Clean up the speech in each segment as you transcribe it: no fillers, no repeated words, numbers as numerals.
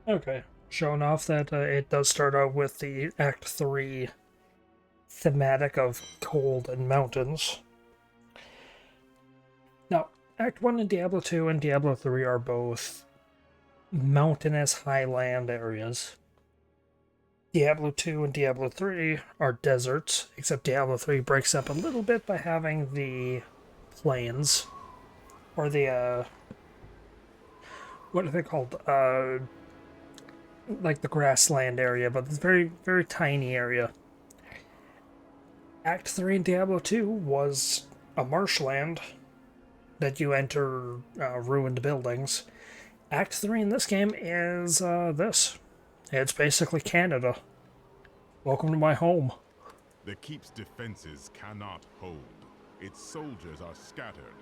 Okay. Showing off that it does start out with the Act 3 thematic of cold and mountains. Now, Act 1 in Diablo 2 and Diablo 3 are both mountainous highland areas. Diablo 2 and Diablo 3 are deserts, except Diablo 3 breaks up a little bit by having the plains, or the, what are they called? Like the grassland area, but it's very, very tiny area. Act 3 in Diablo 2 was a marshland that you enter ruined buildings. Act 3 in this game is this. It's basically Canada. Welcome to my home. The keep's defenses cannot hold. Its soldiers are scattered,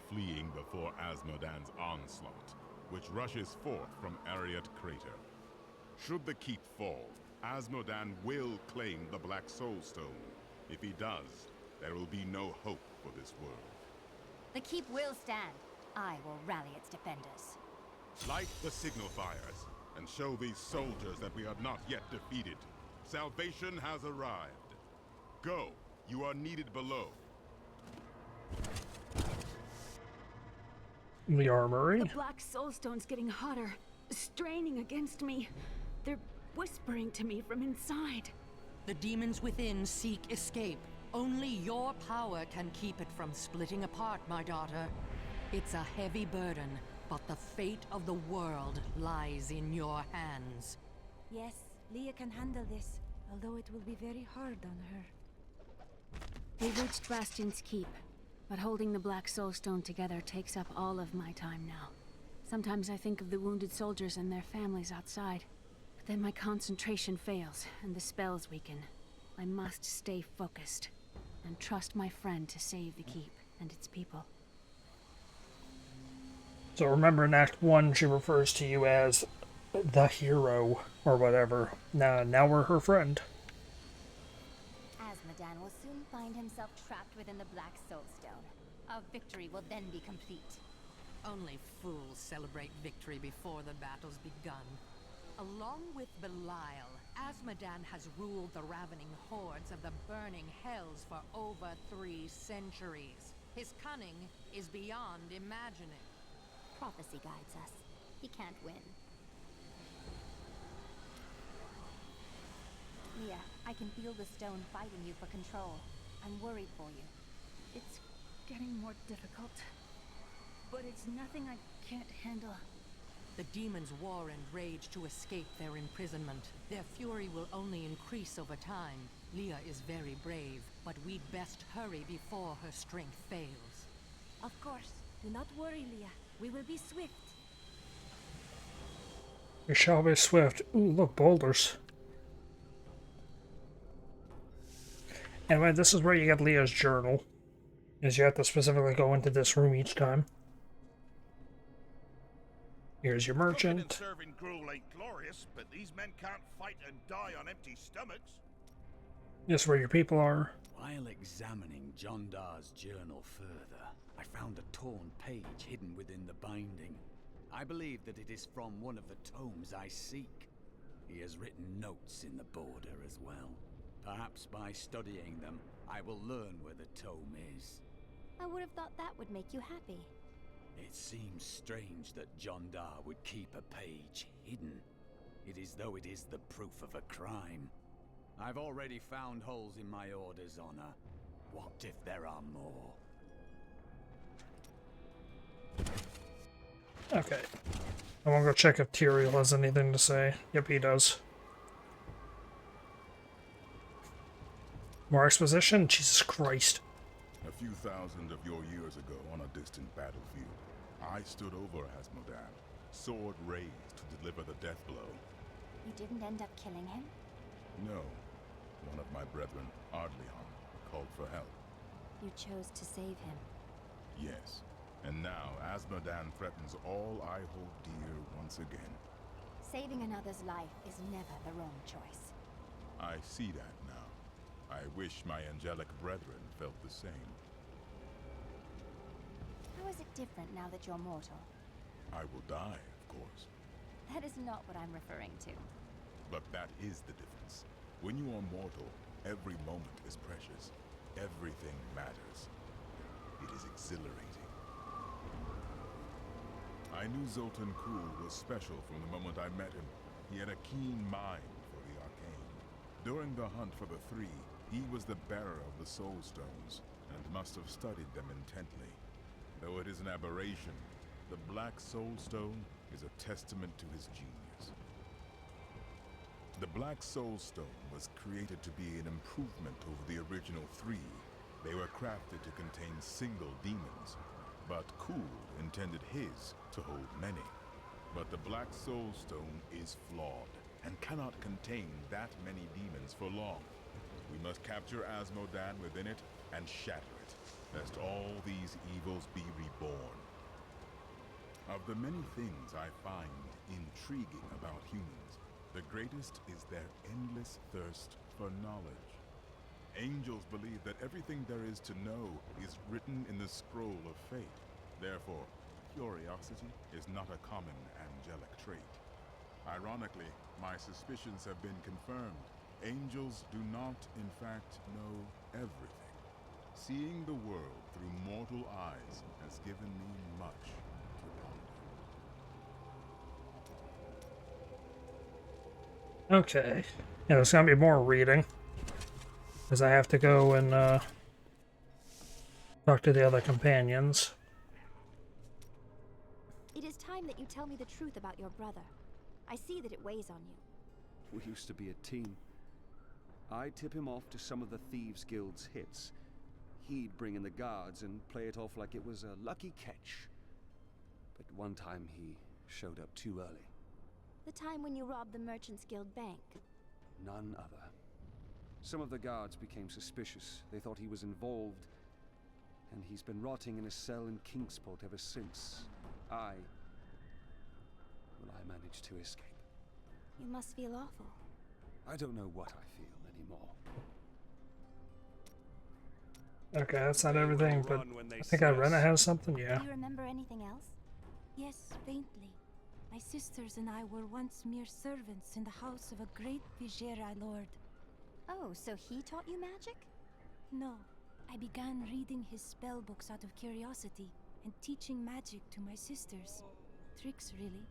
fleeing before Azmodans' onslaught, which rushes forth from Ariat Crater. Should the keep fall, Azmodan will claim the Black Soul Stone. If he does, there will be no hope for this world. The keep will stand. I will rally its defenders. Light the signal fires, and show these soldiers that we are not yet defeated. Salvation has arrived. Go, you are needed below. The armory. The Black Soulstone's getting hotter, straining against me. They're whispering to me from inside. The demons within seek escape. Only your power can keep it from splitting apart, my daughter. It's a heavy burden, but the fate of the world lies in your hands. Yes, Leah can handle this, although it will be very hard on her. They reached Bastion's keep, but holding the Black Soulstone together takes up all of my time now. Sometimes I think of the wounded soldiers and their families outside, but then my concentration fails and the spells weaken. I must stay focused and trust my friend to save the keep and its people. So remember in Act 1 she refers to you as the hero, or whatever. Now we're her friend. Azmodan will soon find himself trapped within the Black Soulstone. Our victory will then be complete. Only fools celebrate victory before the battle's begun. Along with Belial, Azmodan has ruled the ravening hordes of the burning hells for over 3 centuries. His cunning is beyond imagining. Prophecy guides us. He can't win. Leah, I can feel the stone fighting you for control. I'm worried for you. It's getting more difficult, but it's nothing I can't handle. The demons war and rage to escape their imprisonment. Their fury will only increase over time. Leah is very brave, but we'd best hurry before her strength fails. Of course. Do not worry, Leah. We will be swift. We shall be swift. Ooh, look, boulders. Anyway, this is where you get Leah's journal. Is you have to specifically go into this room each time. Here's your merchant. Cooking and serving gruel ain't glorious, but these men can't fight and die on empty stomachs. This is where your people are. While examining John Dar's journal further, I found a torn page hidden within the binding. I believe that it is from one of the tomes I seek. He has written notes in the border as well. Perhaps by studying them, I will learn where the tome is. I would have thought that would make you happy. It seems strange that John Dar would keep a page hidden. It is though it is the proof of a crime. I've already found holes in my order's honor. What if there are more? Okay. I want to go check if Tyrael has anything to say. Yep, he does. More exposition? Jesus Christ. A few thousand of your years ago on a distant battlefield, I stood over Azmodan, sword raised to deliver the death blow. You didn't end up killing him? No. One of my brethren, Ardleon, called for help. You chose to save him. Yes. And now Azmodan threatens all I hold dear once again. Saving another's life is never the wrong choice. I see that now. I wish my angelic brethren felt the same. How is it different now that you're mortal? I will die, of course. That is not what I'm referring to. But that is the difference. When you are mortal, every moment is precious. Everything matters. It is exhilarating. I knew Zoltan Kuhl was special from the moment I met him. He had a keen mind for the arcane. During the hunt for the Three, he was the bearer of the Soul Stones, and must have studied them intently. Though it is an aberration, the Black Soul Stone is a testament to his genius. The Black Soul Stone was created to be an improvement over the original Three. They were crafted to contain single demons, but Kuhl intended his to hold many. But the Black Soul Stone is flawed and cannot contain that many demons for long. We must capture Azmodan within it and shatter it, lest all these evils be reborn. Of the many things I find intriguing about humans, the greatest is their endless thirst for knowledge. Angels believe that everything there is to know is written in the scroll of fate. Therefore, curiosity is not a common angelic trait. Ironically, my suspicions have been confirmed. Angels do not, in fact, know everything. Seeing the world through mortal eyes has given me much to ponder. Okay. Yeah, there's gonna be more reading. Because I have to go and talk to the other companions. It is time that you tell me the truth about your brother. I see that it weighs on you. We used to be a team. I'd tip him off to some of the Thieves Guild's hits. He'd bring in the guards and play it off like it was a lucky catch. But one time he showed up too early. The time when you robbed the Merchants Guild bank. None other. Some of the guards became suspicious. They thought he was involved. And he's been rotting in a cell in Kingsport ever since. I managed to escape. You must feel awful. I don't know what I feel anymore. Okay, that's not everything, but I think Irena has something, yeah. Do you remember anything else? Yes, faintly. My sisters and I were once mere servants in the house of a great Vigera lord. Oh, so he taught you magic? No, I began reading his spell books out of curiosity and teaching magic to my sisters. Tricks, really.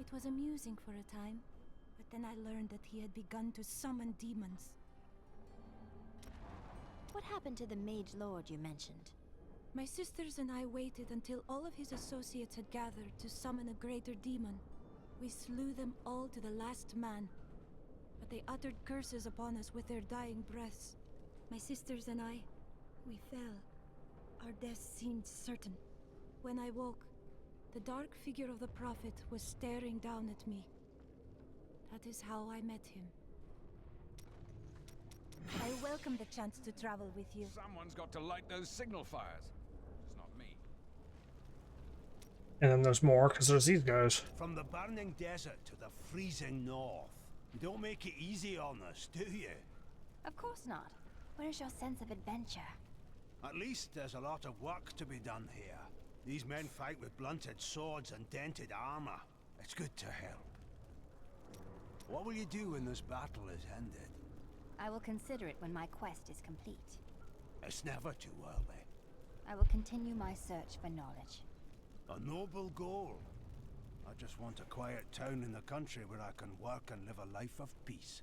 It was amusing for a time, but then I learned that he had begun to summon demons. What happened to the Mage Lord you mentioned? My sisters and I waited until all of his associates had gathered to summon a greater demon. We slew them all to the last man, but they uttered curses upon us with their dying breaths. My sisters and I, we fell. Our deaths seemed certain. When I woke, the dark figure of the Prophet was staring down at me. That is how I met him. I welcome the chance to travel with you. Someone's got to light those signal fires. It's not me. And then there's more, because there's these guys. From the burning desert to the freezing north. You don't make it easy on us, do you? Of course not. Where's your sense of adventure? At least there's a lot of work to be done here. These men fight with blunted swords and dented armor. It's good to help. What will you do when this battle is ended? I will consider it when my quest is complete. It's never too early. I will continue my search for knowledge. A noble goal. I just want a quiet town in the country where I can work and live a life of peace.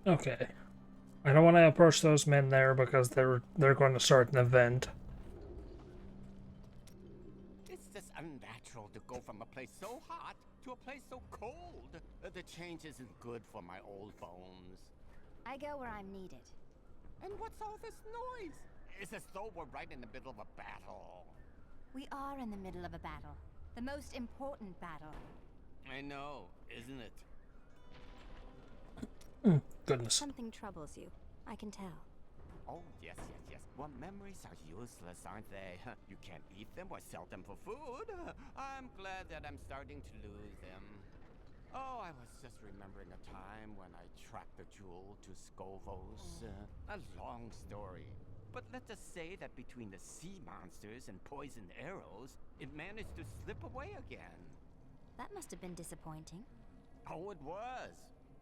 Okay. I don't want to approach those men there because they're going to start an event. It's just unnatural to go from a place so hot to a place so cold. The change isn't good for my old bones. I go where I'm needed. And what's all this noise? It's as though we're right in the middle of a battle. We are in the middle of a battle. The most important battle. I know, isn't it? Goodness. Something troubles you. I can tell. Oh, yes. Well, memories are useless, aren't they? You can't eat them or sell them for food. I'm glad that I'm starting to lose them. Oh, I was just remembering a time when I tracked the jewel to Skovos. A long story. But let's just say that between the sea monsters and poisoned arrows, it managed to slip away again. That must have been disappointing. Oh, it was.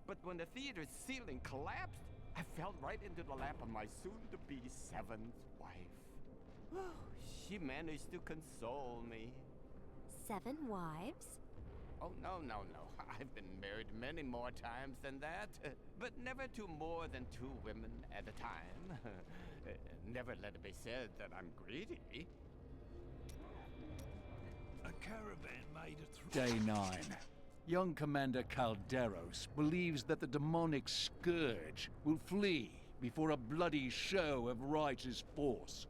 But when the theater's ceiling collapsed, I fell right into the lap of my soon-to-be seventh wife. She managed to console me. 7 wives? Oh, no. I've been married many more times than that. But never to more than 2 women at a time. Never let it be said that I'm greedy. A caravan made it through. Day 9. Young Commander Calderos believes that the demonic scourge will flee before a bloody show of righteous force.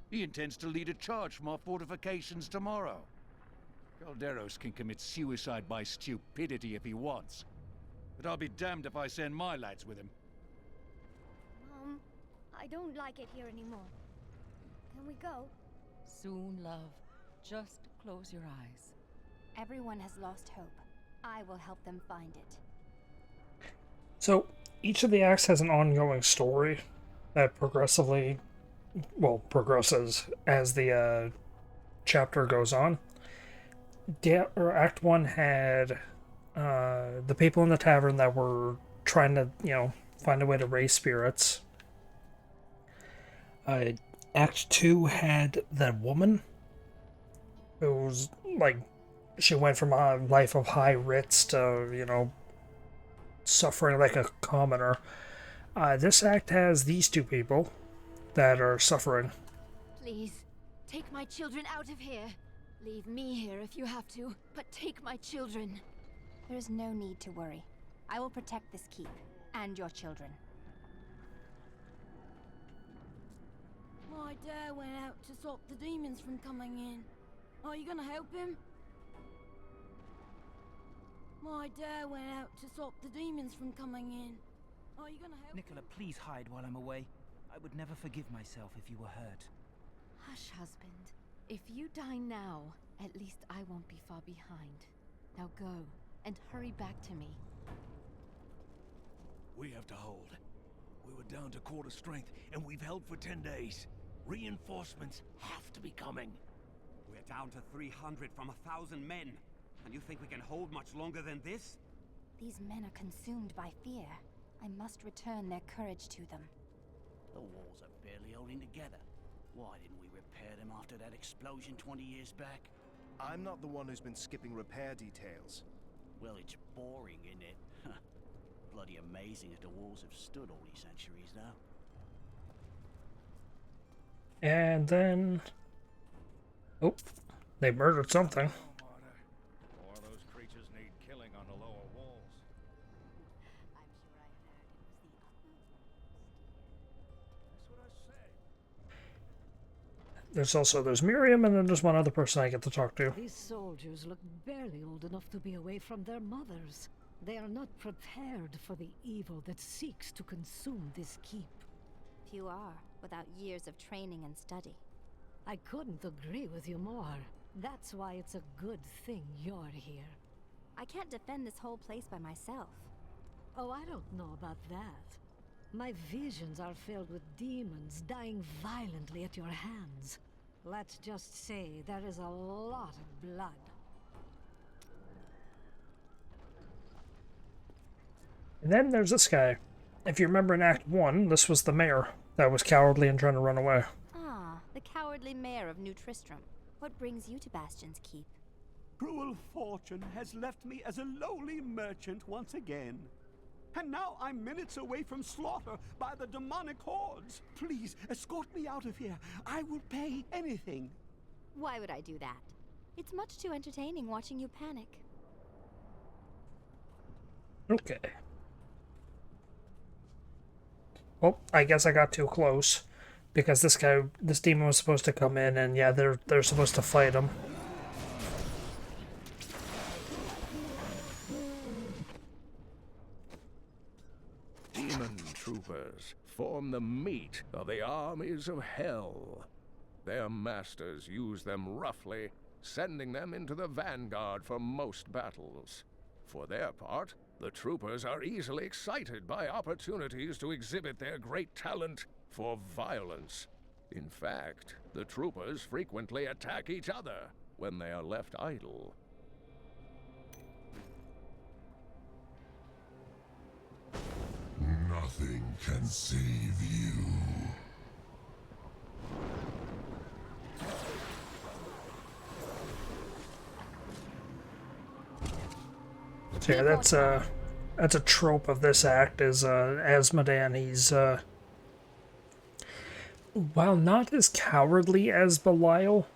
He intends to lead a charge from our fortifications tomorrow. Calderos can commit suicide by stupidity if he wants, but I'll be damned if I send my lads with him. Mom, I don't like it here anymore. Can we go? Soon, love. Just close your eyes. Everyone has lost hope. I will help them find it. So, each of the acts has an ongoing story that progresses as the chapter goes on. Act 1 had the people in the tavern that were trying to, find a way to raise spirits. Act 2 had that woman who was, she went from a life of high writs to, suffering like a commoner. This act has these 2 people that are suffering. Please, take my children out of here. Leave me here if you have to, but take my children. There is no need to worry. I will protect this keep, and your children. My dad went out to stop the demons from coming in. Are you gonna help him? My dad went out to stop the demons from coming in. Are you gonna help Nicola, please hide while I'm away. I would never forgive myself if you were hurt. Hush, husband. If you die now, at least I won't be far behind. Now go, and hurry back to me. We have to hold. We were down to quarter strength, and we've held for 10 days. Reinforcements have to be coming. We're down to 300 from 1,000 men. And you think we can hold much longer than this? These men are consumed by fear. I must return their courage to them. The walls are barely holding together. Why didn't we repair them after that explosion 20 years back? I'm not the one who's been skipping repair details. Well, it's boring, isn't it? Bloody amazing that the walls have stood all these centuries, though. And then... oh, they murdered something. More of those creatures need killing on the lower walls. I'm sure I heard it was the That's what I said. There's Miriam, and then there's one other person I get to talk to. These soldiers look barely old enough to be away from their mothers. They are not prepared for the evil that seeks to consume this keep. Few are, without years of training and study. I couldn't agree with you more. That's why it's a good thing you're here. I can't defend this whole place by myself. Oh, I don't know about that. My visions are filled with demons dying violently at your hands. Let's just say there is a lot of blood. And then there's this guy. If you remember in Act 1, this was the mayor that was cowardly and trying to run away. Ah, the cowardly mayor of New Tristram. What brings you to Bastion's Keep? Cruel fortune has left me as a lowly merchant once again. And now I'm minutes away from slaughter by the demonic hordes. Please, escort me out of here. I will pay anything. Why would I do that? It's much too entertaining watching you panic. Okay. Well, I guess I got too close. Because this demon was supposed to come in, and yeah, they're supposed to fight him. Demon troopers form the meat of the armies of hell. Their masters use them roughly, sending them into the vanguard for most battles. For their part, the troopers are easily excited by opportunities to exhibit their great talent, for violence. In fact, the troopers frequently attack each other when they are left idle. Nothing can save you. So yeah, that's a trope of this act, is Azmodan. He's while not as cowardly as Belial,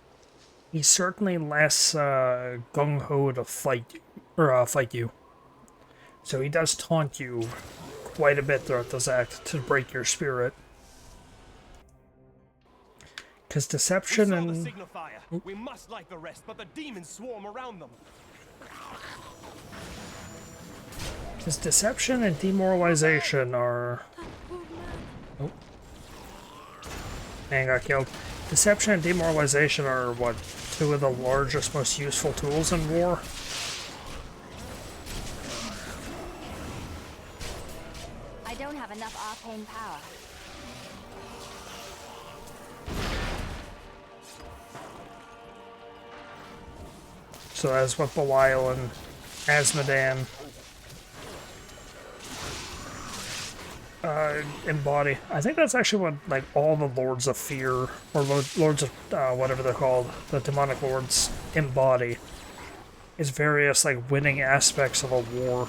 he's certainly less gung-ho to fight you. So he does taunt you quite a bit throughout this act to break your spirit. Because deception and... We saw the signifier. We must like the rest, but the demons swarm around them. Because deception and demoralization are... Oh. Man got killed. Deception and demoralization are, what, two of the largest, most useful tools in war? I don't have enough arcane power. So that's what Belial and Azmodan embody. I think that's actually what, like, all the Lords of Fear, or Lords of, whatever they're called, the demonic lords, embody. Is various, like, winning aspects of a war.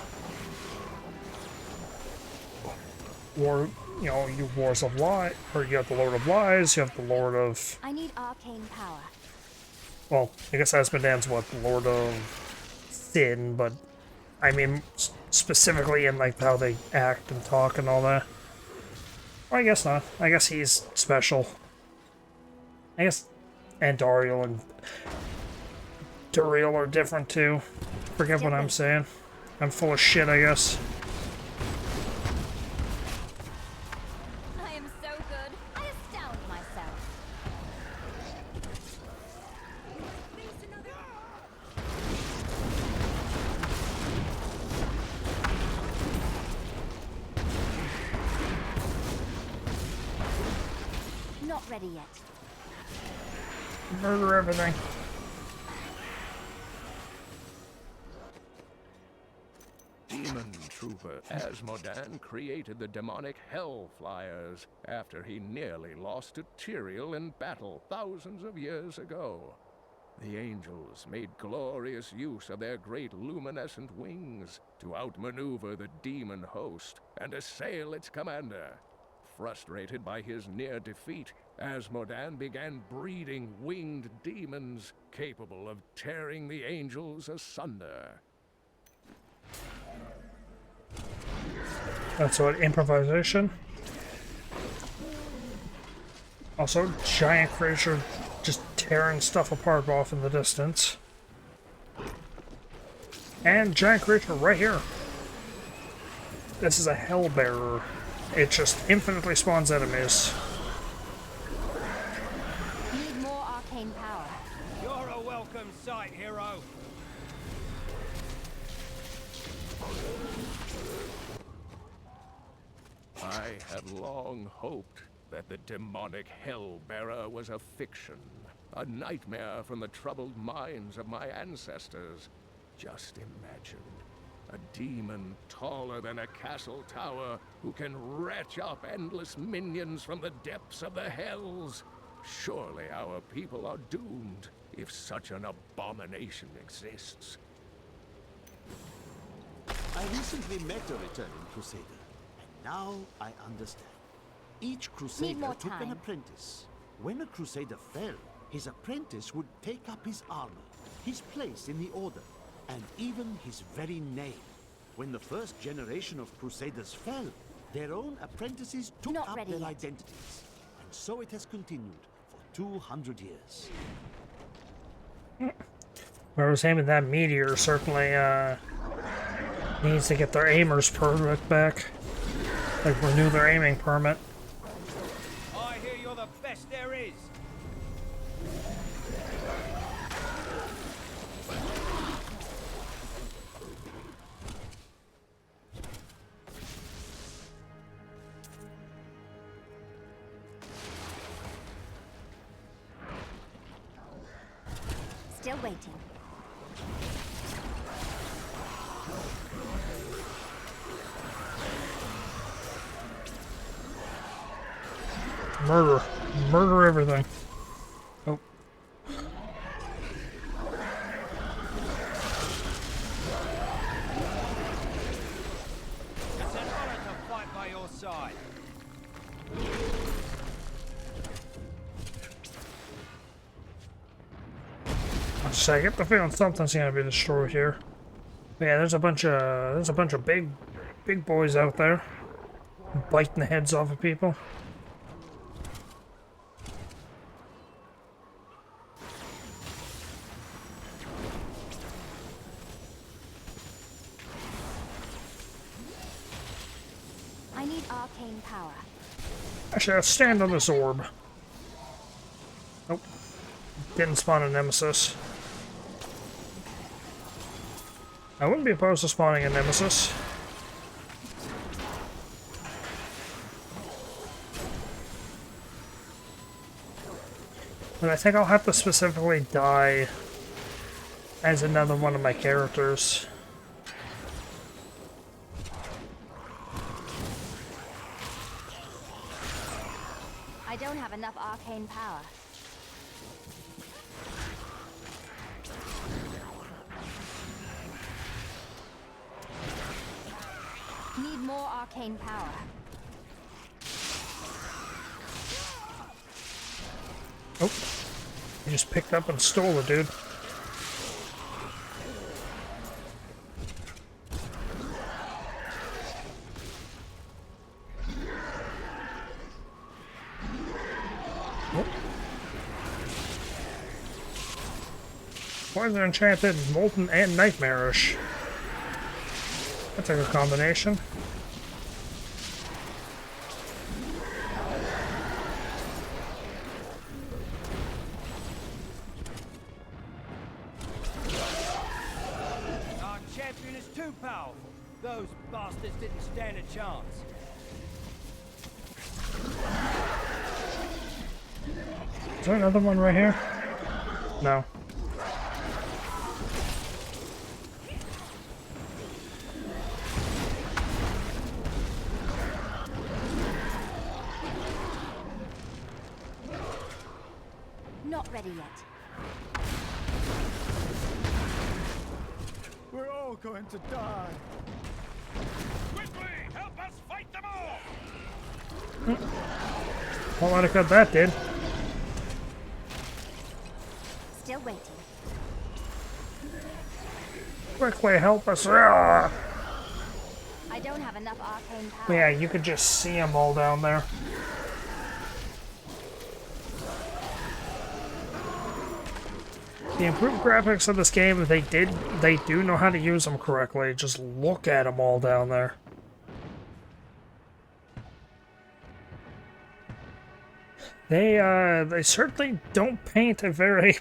War, you know, you have Wars of Lies, or you have the Lord of Lies, you have the Lord of... I need arcane power. Well, I guess Azmodan's what, Lord of Sin, but I mean specifically in like how they act and talk and all that. Well, I guess not. I guess he's special. I guess Andariel and Duriel are different too. Forget what I'm saying. I'm full of shit, I guess. I am so good. I astound myself. Not ready yet. Murder everything. Demon trooper Azmodan created the demonic Hellflyers after he nearly lost to Tyrael in battle thousands of years ago. The angels made glorious use of their great luminescent wings to outmaneuver the demon host and assail its commander. Frustrated by his near defeat, Azmodan began breeding winged demons capable of tearing the angels asunder. That's what, improvisation? Also, giant creature just tearing stuff apart off in the distance. And giant creature right here. This is a Hellbearer. It just infinitely spawns enemies. Need more arcane power. You're a welcome sight, hero. I have long hoped that the demonic Hellbearer was a fiction, a nightmare from the troubled minds of my ancestors. Just imagine, a demon taller than a castle tower who can retch up endless minions from the depths of the hells. Surely our people are doomed if such an abomination exists. I recently met a returning crusader. Now I understand. Each crusader took an apprentice. When a crusader fell, his apprentice would take up his armor, his place in the order, and even his very name. When the first generation of crusaders fell, their own apprentices took up their identities. And so it has continued for 200 years. Whoever's aiming that meteor certainly needs to get their aimer's permit back. Like, renew their aiming permit. I hear you're the best there is. waiting. Murder. Murder everything. Oh. It's an honor to fight by your side. I get the feeling something's gonna be destroyed here. Yeah, there's a bunch of big boys out there biting the heads off of people. I need arcane power. Actually, I'll stand on this orb. Nope. Didn't spawn a nemesis. I wouldn't be opposed to spawning a nemesis. But I think I'll have to specifically die as another one of my characters. I don't have enough arcane power. Need more arcane power. Oh, he just picked up and stole it, dude. Oh. Poison enchanted, molten, and nightmarish. That's a good combination. Our champion is too powerful. Those bastards didn't stand a chance. Is there another one right here? No. Not ready yet. We're all going to die. Quickly, help us fight them all! Well, I cut that, did. Still waiting. Quickly help us. Ah! I don't have enough arcane power. Yeah, you could just see them all down there. The improved graphics of this game, they do know how to use them correctly. Just look at them all down there. They certainly don't paint a very,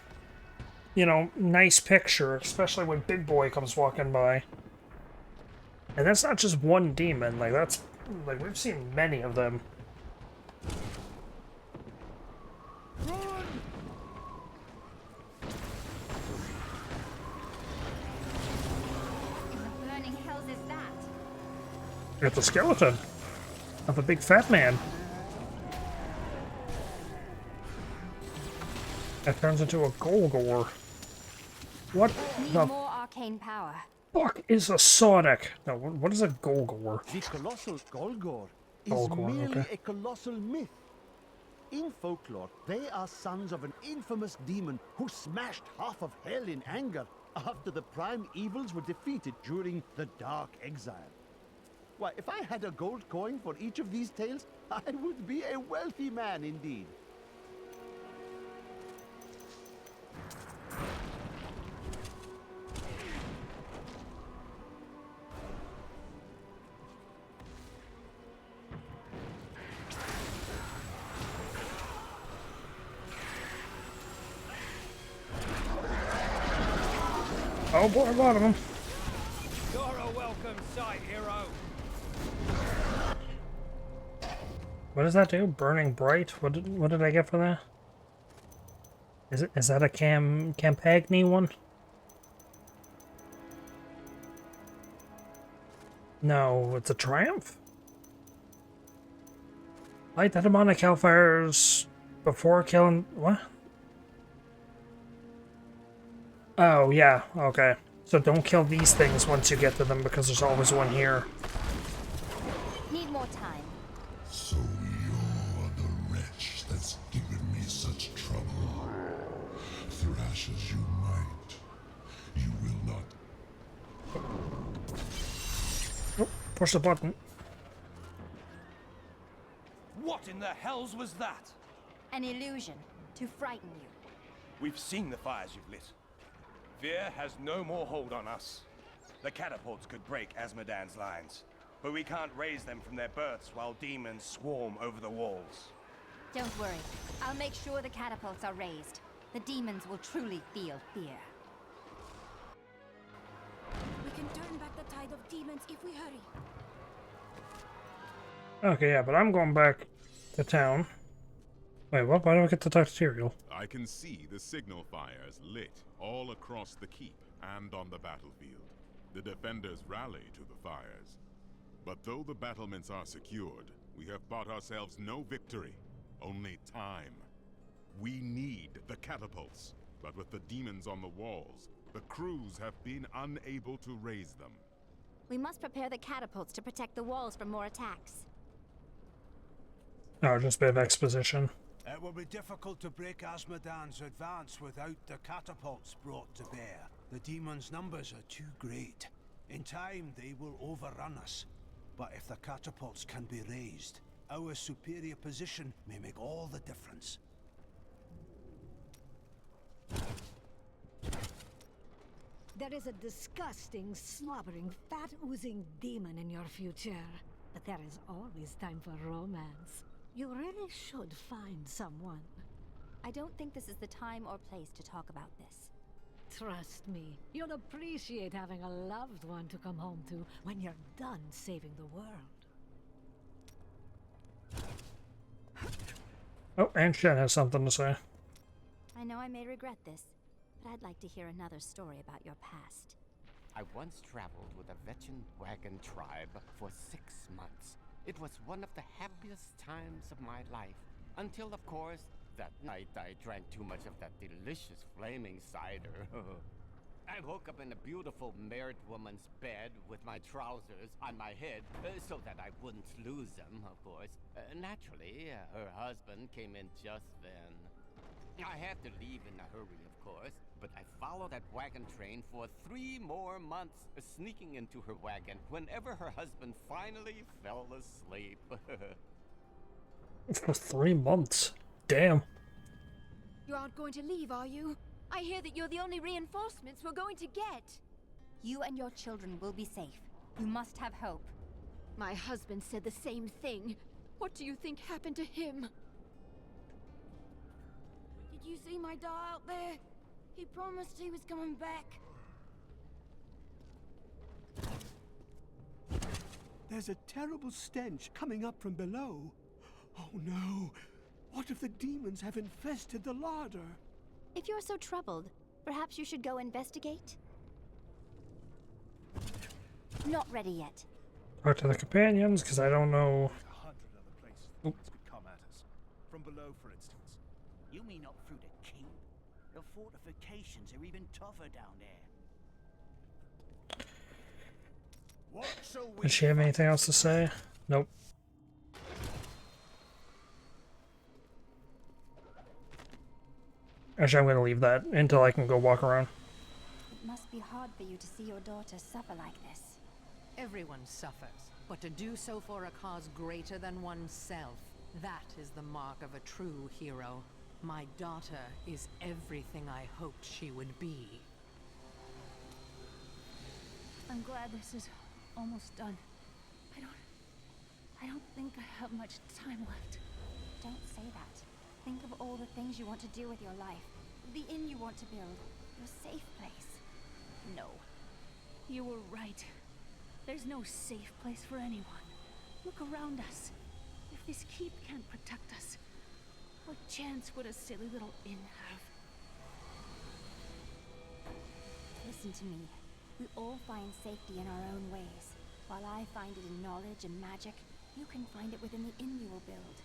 you know, nice picture, especially when Big Boy comes walking by. And that's not just one demon, like we've seen many of them. It's a skeleton of a big fat man. That turns into a Golgor. What Need the more arcane power. fuck is a Sonic? No, what is a Golgor? The colossal Golgor is Golgor, merely okay. a colossal myth. In folklore, they are sons of an infamous demon who smashed half of hell in anger after the prime evils were defeated during the Dark Exile. Why, if I had a gold coin for each of these tales, I would be a wealthy man indeed. Oh boy, a lot of them. You're a welcome sight, hero. What does that do? Burning bright? What did I get for that? Is that a Campagny one? No, it's a Triumph? Light the demonic hellfires before killing... What? Oh, yeah, okay. So don't kill these things once you get to them, because there's always one here. Need more time. So you're the wretch that's given me such trouble. Thrash as you might, you will not. Oh, push the button. What in the hells was that? An illusion to frighten you. We've seen the fires you've lit. Fear has no more hold on us. The catapults could break Azmodans' lines, but we can't raise them from their berths while demons swarm over the walls. Don't worry. I'll make sure the catapults are raised. The demons will truly feel fear. We can turn back the tide of demons if we hurry. Okay, yeah, but I'm going back to town. Wait, what? Why do I get the tutorial? I can see the signal fires lit all across the keep and on the battlefield. The defenders rally to the fires. But though the battlements are secured, we have bought ourselves no victory, only time. We need the catapults, but with the demons on the walls, the crews have been unable to raise them. We must prepare the catapults to protect the walls from more attacks. Oh, just a bit of exposition. It will be difficult to break Azmodans' advance without the catapults brought to bear. The demons' numbers are too great. In time, they will overrun us. But if the catapults can be raised, our superior position may make all the difference. There is a disgusting, slobbering, fat-oozing demon in your future. But there is always time for romance. You really should find someone. I don't think this is the time or place to talk about this. Trust me, you'll appreciate having a loved one to come home to when you're done saving the world. Oh, and Shen has something to say. I know I may regret this, but I'd like to hear another story about your past. I once traveled with a veteran wagon tribe for 6 months. It was one of the happiest times of my life. Until, of course, that night I drank too much of that delicious flaming cider. I woke up in a beautiful married woman's bed with my trousers on my head so that I wouldn't lose them, of course. Naturally, her husband came in just then. I had to leave in a hurry, of course, but I followed that wagon train for 3 more months, sneaking into her wagon whenever her husband finally fell asleep. For 3 months. Damn. You aren't going to leave, are you? I hear that you're the only reinforcements we're going to get. You and your children will be safe. You must have hope. My husband said the same thing. What do you think happened to him? Did you see my dad out there? He promised he was coming back. There's a terrible stench coming up from below. Oh no! What if the demons have infested the larder? If you're so troubled, perhaps you should go investigate? Not ready yet. Talk to the companions, because I don't know. 100 other places the things could come at us. From below, for instance. You mean not through the keep? The fortifications are even tougher down there. Does she have anything else to say? Nope. Actually, I'm going to leave that until I can go walk around. It must be hard for you to see your daughter suffer like this. Everyone suffers, but to do so for a cause greater than oneself, that is the mark of a true hero. My daughter is everything I hoped she would be. I'm glad this is almost done. I don't think I have much time left. Don't say that. Think of all the things you want to do with your life. The inn you want to build. Your safe place. No. You were right. There's no safe place for anyone. Look around us. If this keep can't protect us, what chance would a silly little inn have? Listen to me. We all find safety in our own ways. While I find it in knowledge and magic, you can find it within the inn you will build.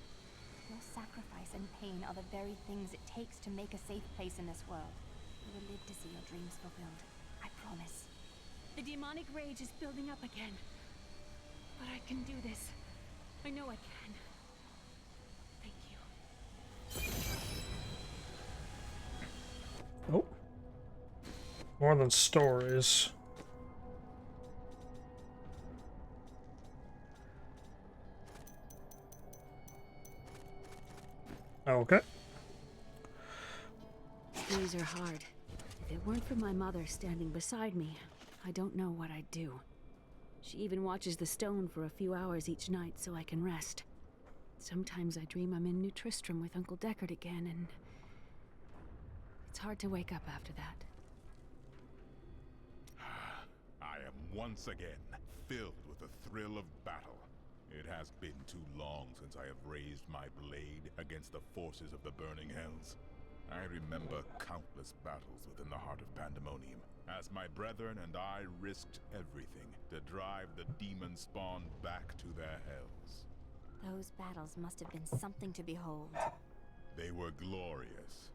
Your sacrifice and pain are the very things it takes to make a safe place in this world. You will live to see your dreams fulfilled. I promise. The demonic rage is building up again. But I can do this. I know I can. Thank you. Oh. More than stories. Okay. Days are hard. If it weren't for my mother standing beside me, I don't know what I'd do. She even watches the stone for a few hours each night so I can rest. Sometimes I dream I'm in New Tristram with Uncle Deckard again, and it's hard to wake up after that. I am once again filled with the thrill of battle. It has been too long since I have raised my blade against the forces of the burning hells. I remember countless battles within the heart of Pandemonium, as my brethren and I risked everything to drive the demon spawn back to their hells. Those battles must have been something to behold. They were glorious.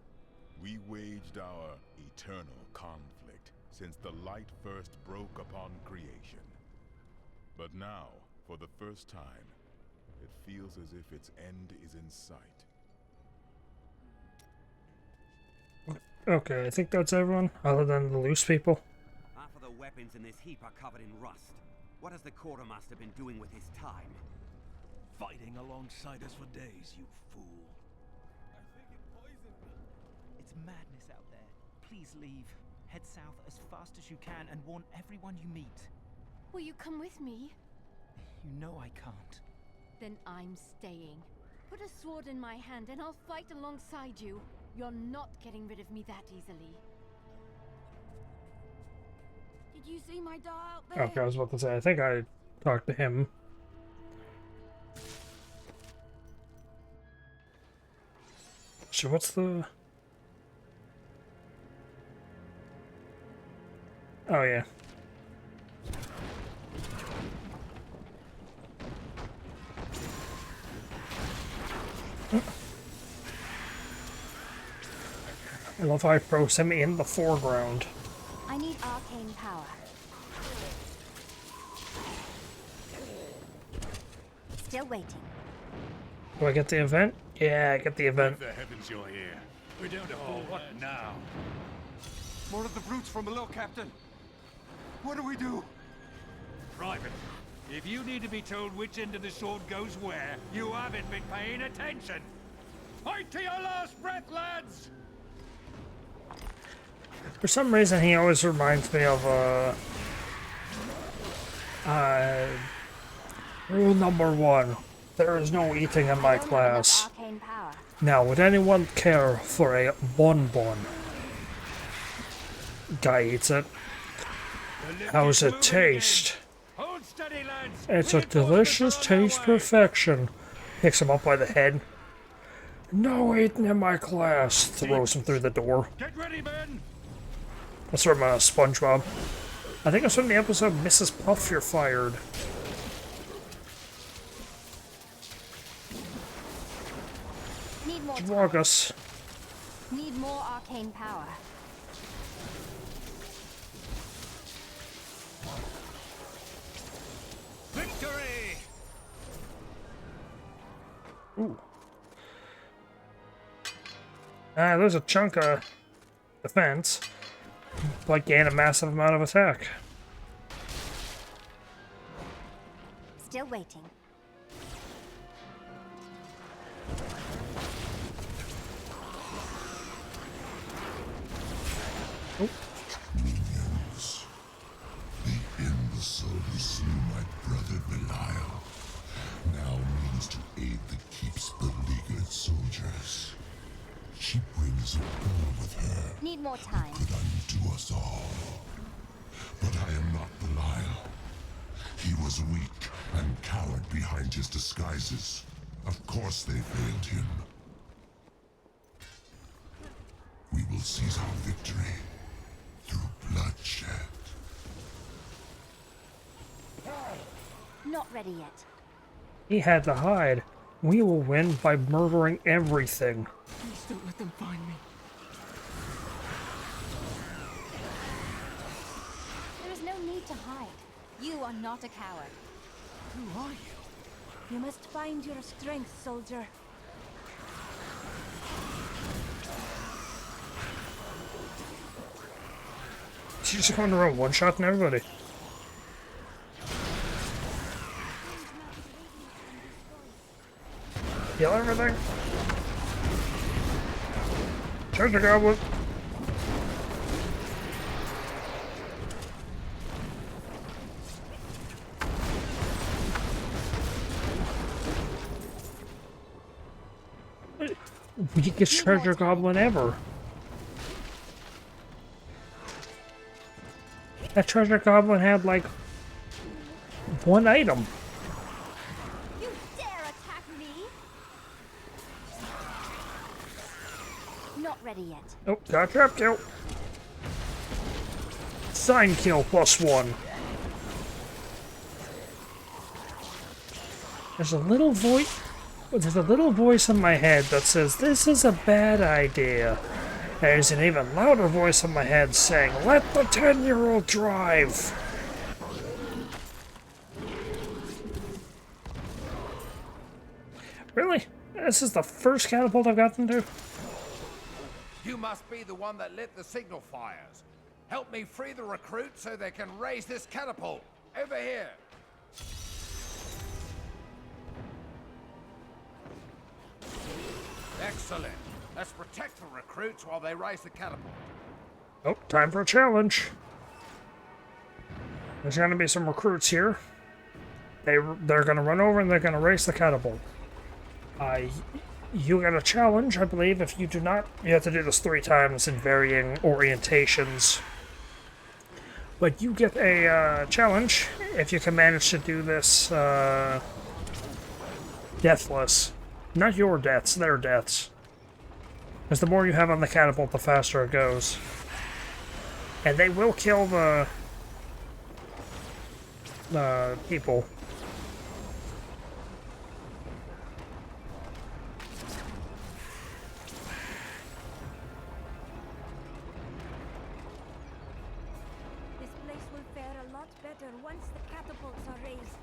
We waged our eternal conflict since the light first broke upon creation. But now, for the first time, it feels as if its end is in sight. Okay, I think that's everyone, other than the loose people. Half of the weapons in this heap are covered in rust. What has the quartermaster been doing with his time? Fighting alongside us for days, you fool. I think it poisoned me. It's madness out there. Please leave. Head south as fast as you can and warn everyone you meet. Will you come with me? You know I can't. Then I'm staying. Put a sword in my hand and I'll fight alongside you. You're not getting rid of me that easily. Did you see my doll out there? Okay, I was about to say, I think I talked to him. So what's the... Oh, yeah. I love how I froze him in the foreground. I need arcane power. Still waiting. Do I get the event? Yeah, I get the event. The heavens, you're here. We're down to what now? More of the brutes from below, Captain. What do we do? Private, if you need to be told which end of the sword goes where, you haven't been paying attention. Fight to your last breath, lads! For some reason, he always reminds me of, rule number 1. There is no eating in my class. Now, would anyone care for a bonbon? Guy eats it. How's it taste? It's a delicious taste perfection. Picks him up by the head. No eating in my class. Throws him through the door. Get ready, men! That's from SpongeBob. I think it's from the episode Mrs. Puff, You're Fired. Need more Vargas. Need more arcane power. Victory! Ooh. There's a chunk of defense. But gain a massive amount of attack. Still waiting. Oh. Minions. The imbecile who slew my brother Belial now means to aid the keep's beleaguered soldiers. She brings a girl with her. Need more time. Could undo us all. But I am not Belial. He was weak and cowered behind his disguises. Of course they failed him. We will seize our victory through bloodshed. Not ready yet. He had to hide. We will win by murdering everything. Please don't let them find me. There is no need to hide. You are not a coward. Who are you? You must find your strength, soldier. She's just going around one-shotting everybody. Kill everything. Treasure goblin. Weakest treasure goblin ever. That treasure goblin had like one item. You dare attack me? Not ready yet. Oh, got trap kill. Sign kill +1. There's a little voice in my head that says this is a bad idea. There's an even louder voice in my head saying, let the 10-year-old drive. Really? This is the first catapult I've gotten to? You must be the one that lit the signal fires. Help me free the recruits so they can raise this catapult. Over here. Excellent. Let's protect the recruits while they raise the catapult. Oh, time for a challenge. There's going to be some recruits here. They're going to run over and they're going to race the catapult. You get a challenge, I believe. If you do not, you have to do this 3 times in varying orientations. But you get a challenge if you can manage to do this deathless. Not your deaths, their deaths. Because the more you have on the catapult, the faster it goes. And they will kill the people. This place will fare a lot better once the catapults are raised.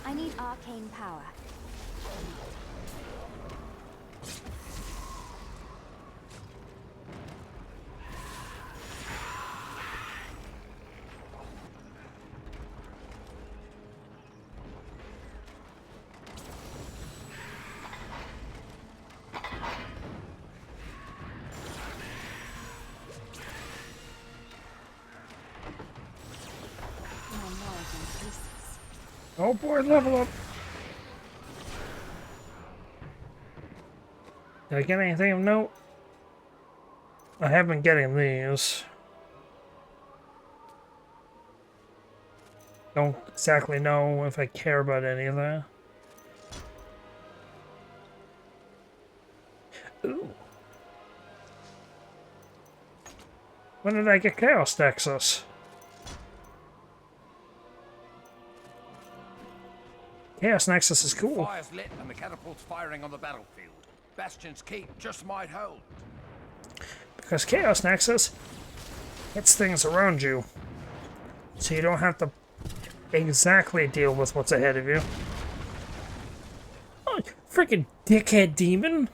I need arcane power. My knowledge increases. Oh boy, level up. Did I get anything of note? I have been getting these. Don't exactly know if I care about any of that. Ooh. When did I get Chaos Nexus? Chaos Nexus is cool. Fire's lit and the catapult's firing on the battlefield. Bastion's Keep just might hold. Because Chaos Nexus hits things around you. So you don't have to exactly deal with what's ahead of you. Oh, freaking dickhead demon!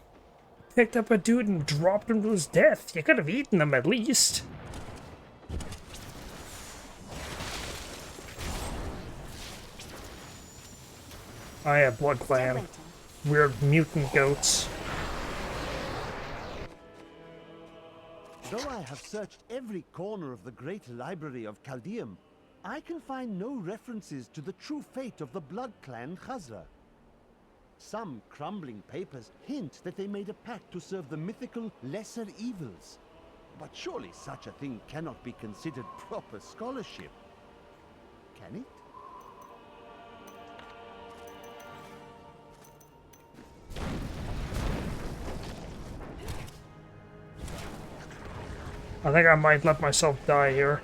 Picked up a dude and dropped him to his death. You could have eaten him at least. I have Blood Clan. Weird mutant goats. Though I have searched every corner of the great library of Chaldeum, I can find no references to the true fate of the Blood Clan Khazra. Some crumbling papers hint that they made a pact to serve the mythical lesser evils. But surely such a thing cannot be considered proper scholarship. Can it? I think I might let myself die here.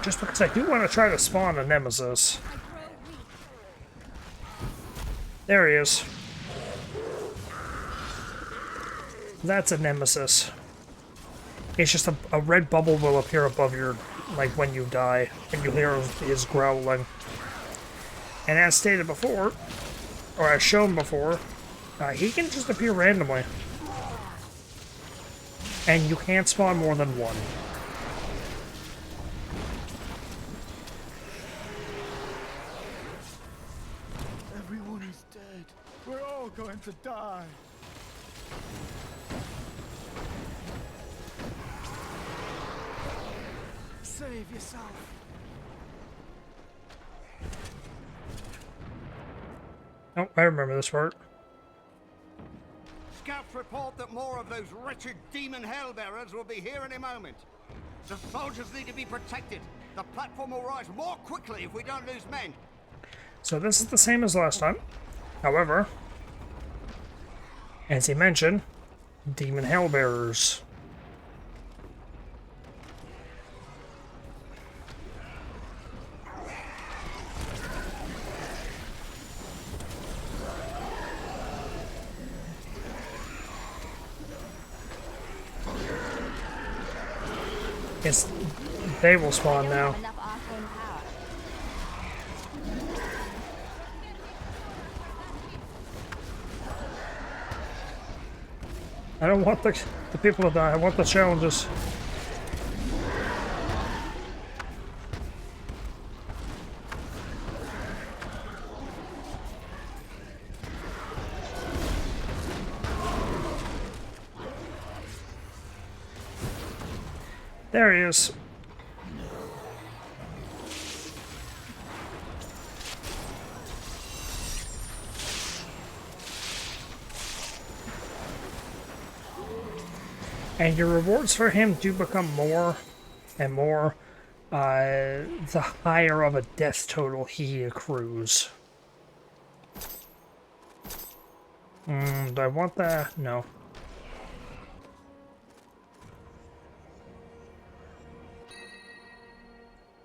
Just because I do want to try to spawn a nemesis. There he is. That's a nemesis. It's just a red bubble will appear above your, like, when you die, and you hear his growling. And as stated before, or as shown before, he can just appear randomly. And you can't spawn more than one. Everyone is dead. We're all going to die. Save yourself. Oh, I remember this part. Scouts report that more of those wretched demon hellbearers will be here in a moment. The soldiers need to be protected. The platform will rise more quickly if we don't lose men. So this is the same as last time. However, as he mentioned, demon hellbearers. Yes, they will spawn now. I don't want the people to die, I want the challenges. There he is. And your rewards for him do become more and more the higher of a death total he accrues. Do I want that? No.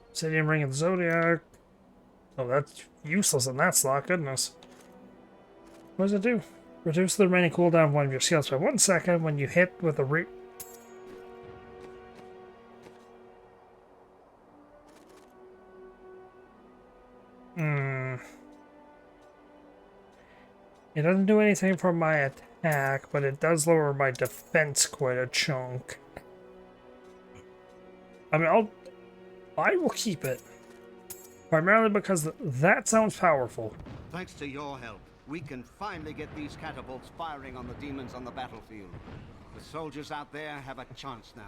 Obsidian Ring of the Zodiac. Oh, that's useless in that slot, goodness. What does it do? Reduce the remaining cooldown of one of your skills by 1 second when you hit with a It doesn't do anything for my attack, but it does lower my defense quite a chunk. I mean, I will keep it. Primarily because that sounds powerful. Thanks to your help, we can finally get these catapults firing on the demons on the battlefield. The soldiers out there have a chance now.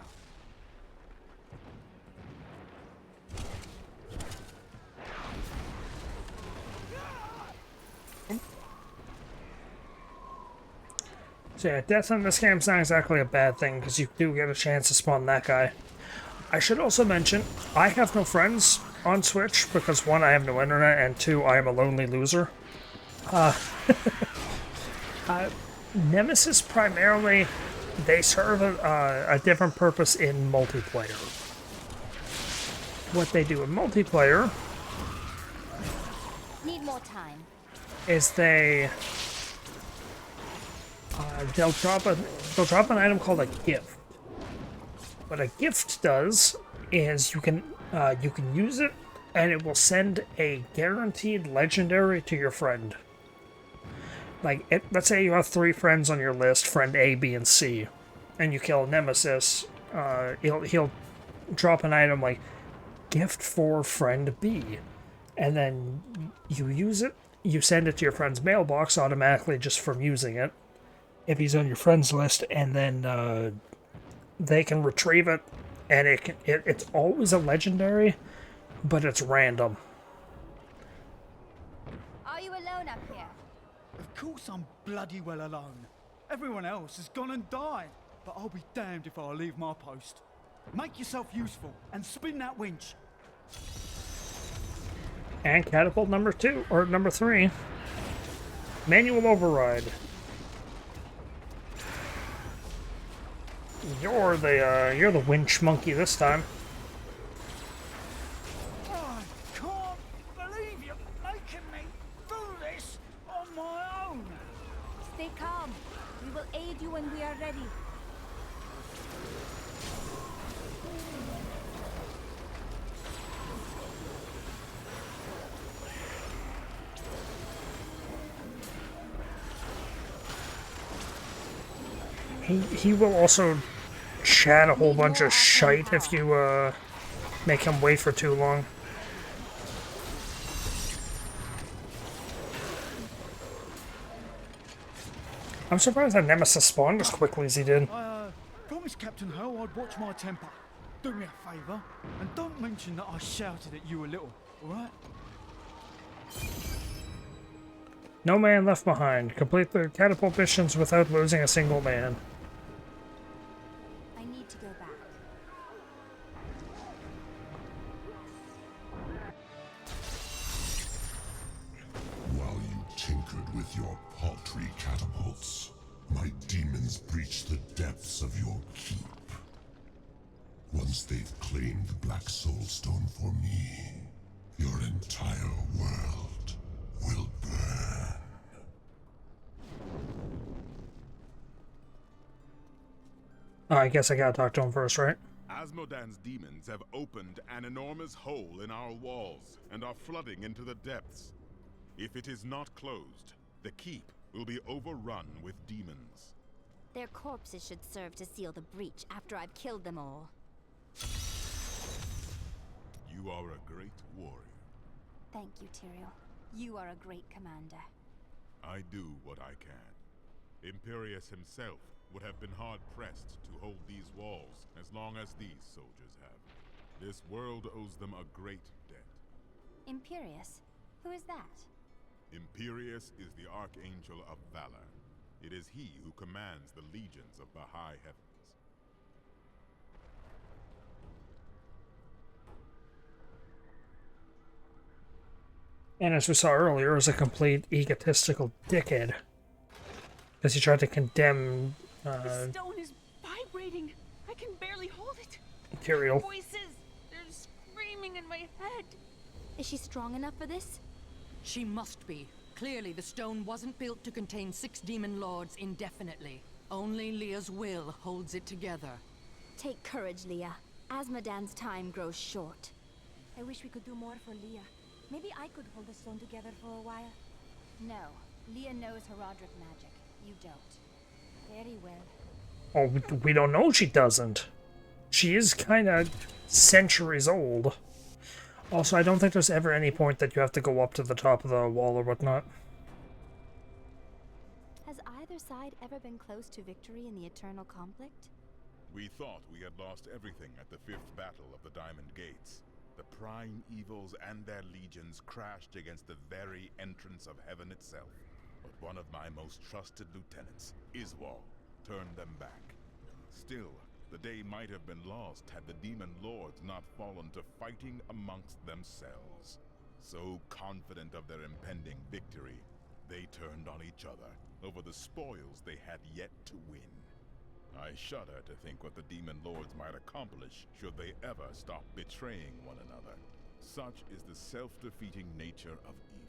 So yeah, death in this game's not exactly a bad thing, because you do get a chance to spawn that guy. I should also mention, I have no friends on Switch, because 1, I have no internet, and 2, I am a lonely loser. Nemesis primarily, they serve a different purpose in multiplayer. What they do in multiplayer Need more time. is they'll drop an item called a gift. What a gift does is you can use it, and it will send a guaranteed legendary to your friend. Like, let's say you have 3 friends on your list, friend A, B, and C, and you kill a nemesis. He'll drop an item like gift for friend B, and then you use it. You send it to your friend's mailbox automatically just from using it, if he's on your friends list, and then they can retrieve it, and it's always a legendary, but it's random. course I'm bloody well alone. Everyone else has gone and died, but I'll be damned if I leave my post. Make yourself useful and spin that winch. And catapult number 2, or number 3. Manual override. You're the winch monkey this time. I can't believe you're making me do this on my own. Stay calm. We will aid you when we are ready. He will also chat a whole bunch of shite if you make him wait for too long. I'm surprised that Nemesis spawned as quickly as he did. I promised Captain Ho I'd watch my temper. Do me a favour, and don't mention that I shouted at you a little, alright? No man left behind. Complete the catapult missions without losing a single man. I need to go back. While you tinkered with your paltry catapults, my demons breached the depths of your keep. Once they've claimed the Black Soul Stone for me, your entire world will burn. I guess I gotta talk to him first, right? Azmodans' demons have opened an enormous hole in our walls and are flooding into the depths. If it is not closed, the keep will be overrun with demons. Their corpses should serve to seal the breach after I've killed them all. You are a great warrior. Thank you, Tyrael. You are a great commander. I do what I can. Imperius himself would have been hard-pressed to hold these walls as long as these soldiers have. This world owes them a great debt. Imperius? Who is that? Imperius is the Archangel of Valor. It is he who commands the legions of the high heavens. And as we saw earlier, is a complete egotistical dickhead. Because he tried to condemn The stone is vibrating. I can barely hold it. Tyrael. Voices. They're screaming in my head. Is she strong enough for this? She must be. Clearly, the stone wasn't built to contain 6 demon lords indefinitely. Only Leah's will holds it together. Take courage, Leah. Azmodans' time grows short. I wish we could do more for Leah. Maybe I could hold the stone together for a while. No. Leah knows Herodric magic. You don't. Very well. Oh, we don't know she doesn't. She is kind of centuries old. Also, I don't think there's ever any point that you have to go up to the top of the wall or whatnot. Has either side ever been close to victory in the eternal conflict? We thought we had lost everything at the 5th battle of the Diamond Gates. The prime evils and their legions crashed against the very entrance of heaven itself. But one of my most trusted lieutenants, Iswal, turned them back. Still, the day might have been lost had the demon lords not fallen to fighting amongst themselves. So confident of their impending victory, they turned on each other over the spoils they had yet to win. I shudder to think what the demon lords might accomplish should they ever stop betraying one another. Such is the self-defeating nature of evil.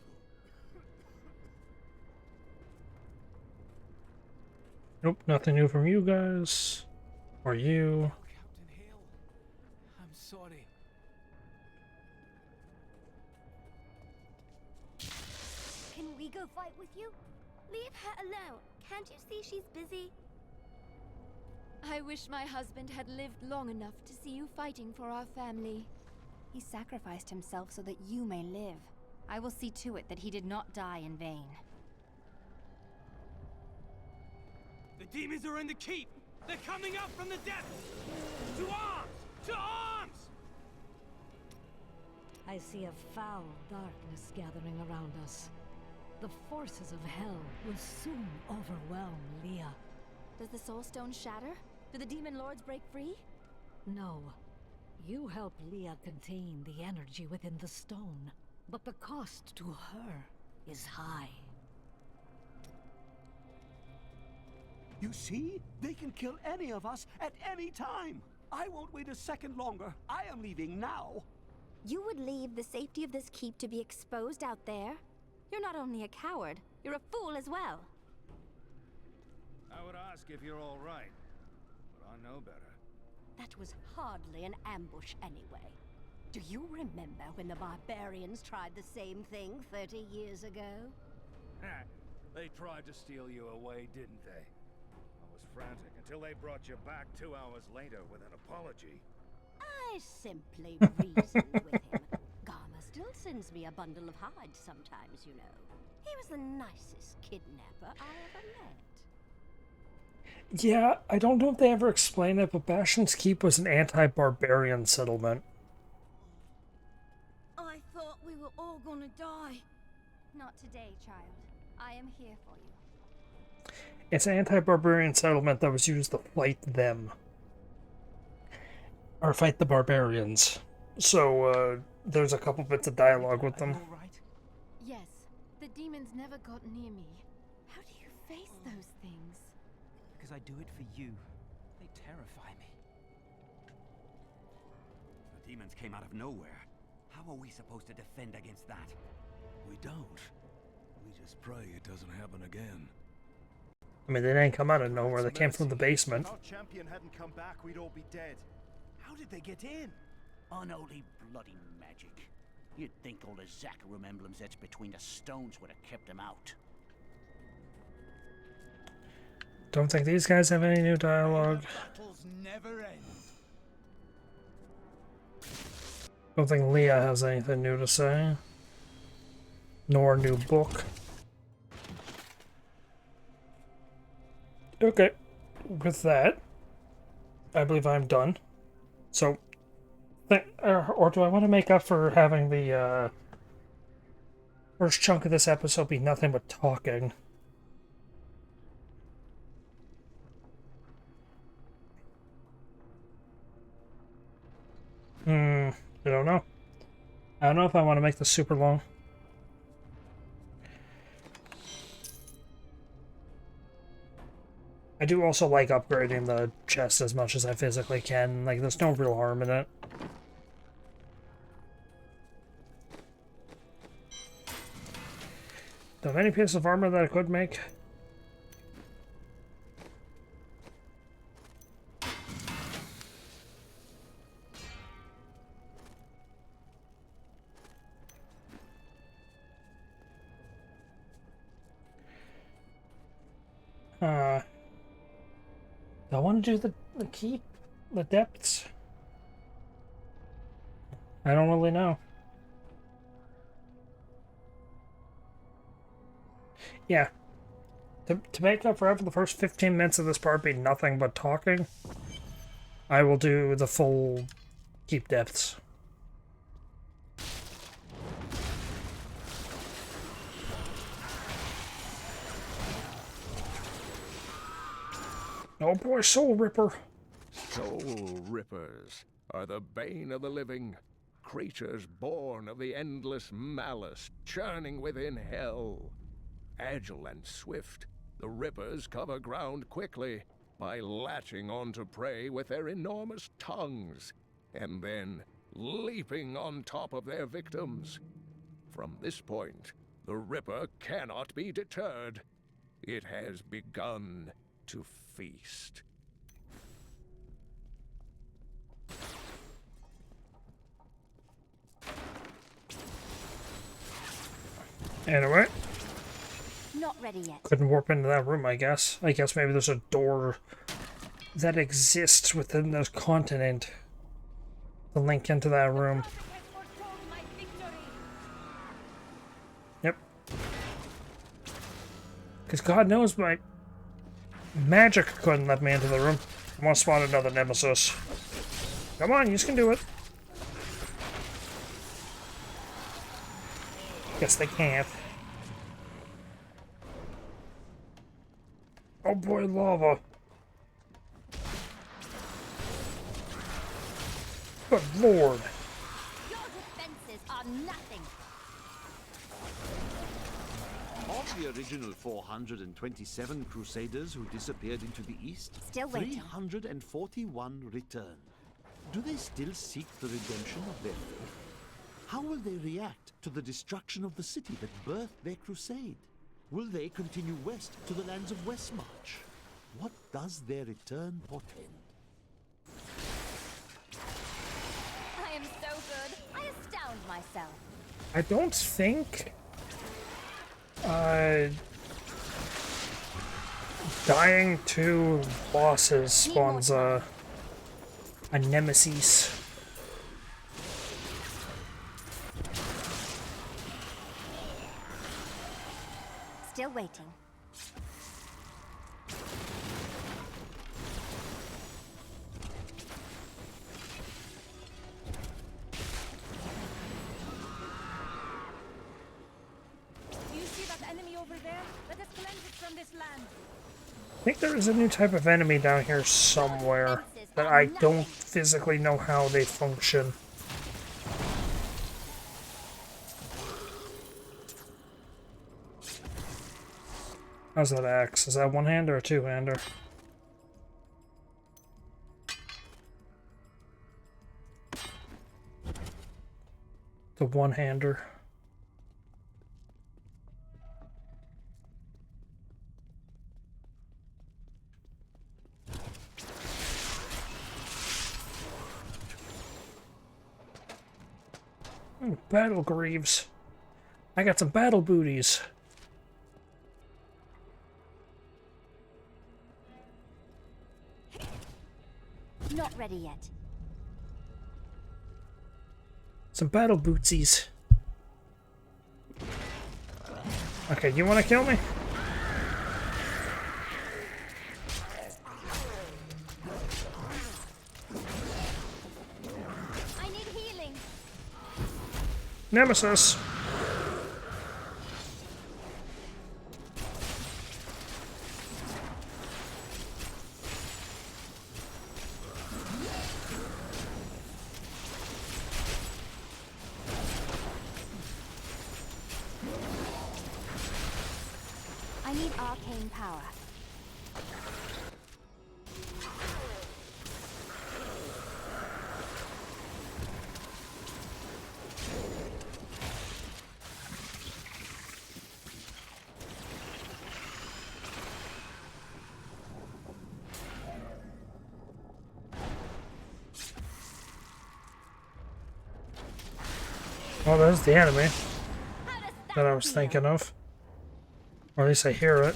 Nope, nothing new from you guys. Or you. Captain Hill. I'm sorry. Can we go fight with you? Leave her alone. Can't you see she's busy? I wish my husband had lived long enough to see you fighting for our family. He sacrificed himself so that you may live. I will see to it that he did not die in vain. The demons are in the keep! They're coming up from the depths! To arms! To arms! I see a foul darkness gathering around us. The forces of hell will soon overwhelm Leah. Does the Soul Stone shatter? Do the Demon Lords break free? No. You help Leah contain the energy within the stone, but the cost to her is high. You see? They can kill any of us at any time. I won't wait a second longer. I am leaving now. You would leave the safety of this keep to be exposed out there? You're not only a coward, you're a fool as well. I would ask if you're all right, but I know better. That was hardly an ambush anyway. Do you remember when the barbarians tried the same thing 30 years ago? They tried to steal you away, didn't they? I was frantic until they brought you back 2 hours later with an apology. I simply reasoned with him. Ghom still sends me a bundle of hides sometimes, you know. He was the nicest kidnapper I ever met. Yeah, I don't know if they ever explained it, but Bastion's Keep was an anti-barbarian settlement. I thought we were all gonna die. Not today, child. I am here for you. It's an anti-barbarian settlement that was used to fight them. Or fight the barbarians. So, there's a couple bits of dialogue with them. Yes, the demons never got near me. How do you face those things? Because I do it for you. They terrify me. The demons came out of nowhere. How are we supposed to defend against that? We don't. We just pray it doesn't happen again. I mean, they didn't come out of nowhere. They came from the basement. If our champion hadn't come back, we'd all be dead. How did they get in? Unholy bloody magic. You'd think all the Zakarum emblems that's between the stones would have kept them out. Don't think these guys have any new dialogue. Battles never end. Don't think Leah has anything new to say. Nor a new book. Okay. With that, I believe I'm done. So, or do I want to make up for having the first chunk of this episode be nothing but talking? I don't know. I don't know if I want to make this super long. I do also like upgrading the chest as much as I physically can. Like, there's no real harm in it. Do I have any piece of armor that I could make? Do I want to do the keep? The depths? I don't really know. Yeah. To make up for the first 15 minutes of this part being nothing but talking, I will do the full keep depths. Oh boy, Soul Ripper. Soul Rippers are the bane of the living, creatures born of the endless malice churning within hell. Agile and swift, the Rippers cover ground quickly by latching onto prey with their enormous tongues, and then leaping on top of their victims. From this point, the Ripper cannot be deterred. It has begun to feast. Anyway. Not ready yet. Couldn't warp into that room, I guess. I guess maybe there's a door that exists within this continent. The link into that room. Yep. Because God knows my magic couldn't let me into the room. I want to spawn another nemesis. Come on, you can do it. Guess they can't. Oh boy, lava. Good lord. Your defenses are nothing. Of the original 427 Crusaders who disappeared into the east, Still waiting. 341 returned. Do they still seek the redemption of their faith? How will they react to the destruction of the city that birthed their crusade? Will they continue west to the lands of Westmarch? What does their return portend? I am so good. I astound myself. I don't think dying to bosses spawns a nemesis. Still waiting. Do you see that enemy over there? Let us cleanse it from this land. I think there is a new type of enemy down here somewhere, but I don't physically know how they function. How's that axe? Is that one-hander or a two-hander? The one-hander. Ooh, battle greaves. I got some battle booties. Not ready yet. Some battle bootsies. Okay, you want to kill me? I need healing. Nemesis. I need arcane power. Oh, there's the enemy that I was thinking of. Or at least I hear it.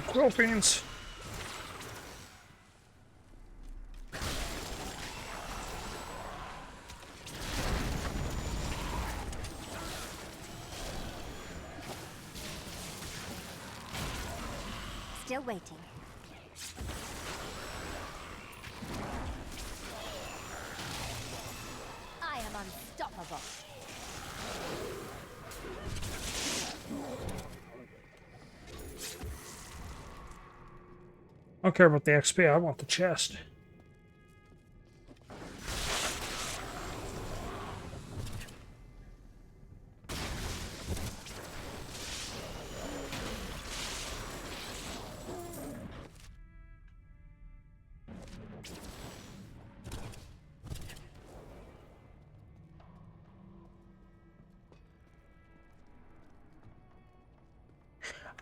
Quill beans. Still waiting. I am unstoppable. I don't care about the XP, I want the chest.